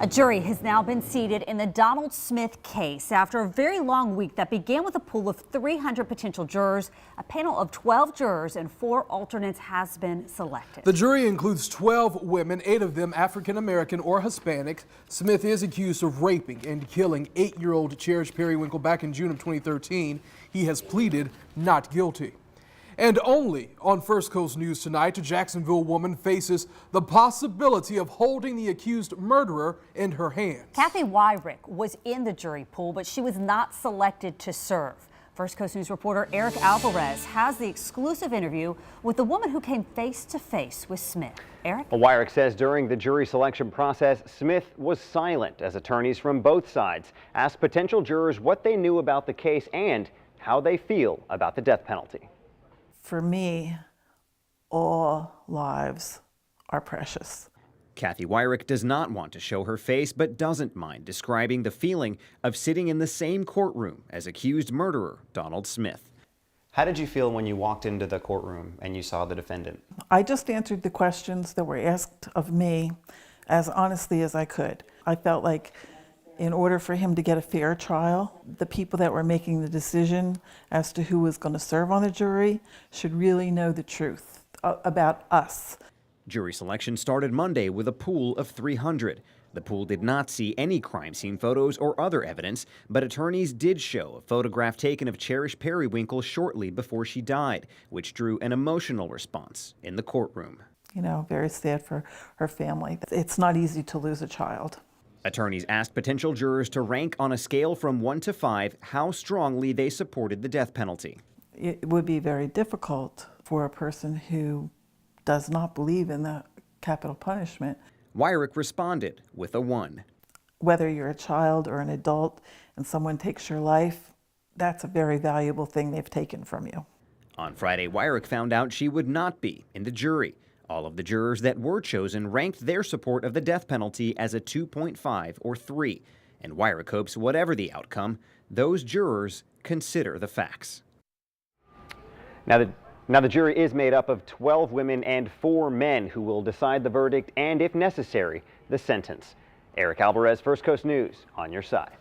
A jury has now been seated in the Donald Smith case after a very long week that began with a pool of 300 potential jurors. A panel of 12 jurors and 4 alternates has been selected. The jury includes 12 women, 8 of them African American or Hispanic. Smith is accused of raping and killing 8-year-old Cherish Periwinkle back in June of 2013. He has pleaded not guilty. And only on First Coast News tonight, a Jacksonville woman faces the possibility of holding the accused murderer in her hands. Kathy Wyrick was in the jury pool, but she was not selected to serve. First Coast News reporter Eric Alvarez has the exclusive interview with the woman who came face to face with Smith. Eric? Well, Wyrick says during the jury selection process, Smith was silent as attorneys from both sides asked potential jurors what they knew about the case and how they feel about the death penalty. For me, all lives are precious. Kathy Wyrick does not want to show her face, but doesn't mind describing the feeling of sitting in the same courtroom as accused murderer Donald Smith. How did you feel when you walked into the courtroom and you saw the defendant? I just answered the questions that were asked of me as honestly as I could. I felt like in order for him to get a fair trial, the people that were making the decision as to who was going to serve on the jury should really know the truth about us. Jury selection started Monday with a pool of 300. The pool did not see any crime scene photos or other evidence, but attorneys did show a photograph taken of Cherish Periwinkle shortly before she died, which drew an emotional response in the courtroom. You know, very sad for her family. It's not easy to lose a child. Attorneys asked potential jurors to rank on a scale from 1 to 5 how strongly they supported the death penalty. It would be very difficult for a person who does not believe in the capital punishment. Wyrick responded with a 1. Whether you're a child or an adult and someone takes your life, that's a very valuable thing they've taken from you. On Friday, Wyrick found out she would not be in the jury. All of the jurors that were chosen ranked their support of the death penalty as a 2.5 or 3. And Wyrick hopes whatever the outcome, those jurors consider the facts. Now the jury is made up of 12 women and 4 men who will decide the verdict and, if necessary, the sentence. Eric Alvarez, First Coast News, on your side.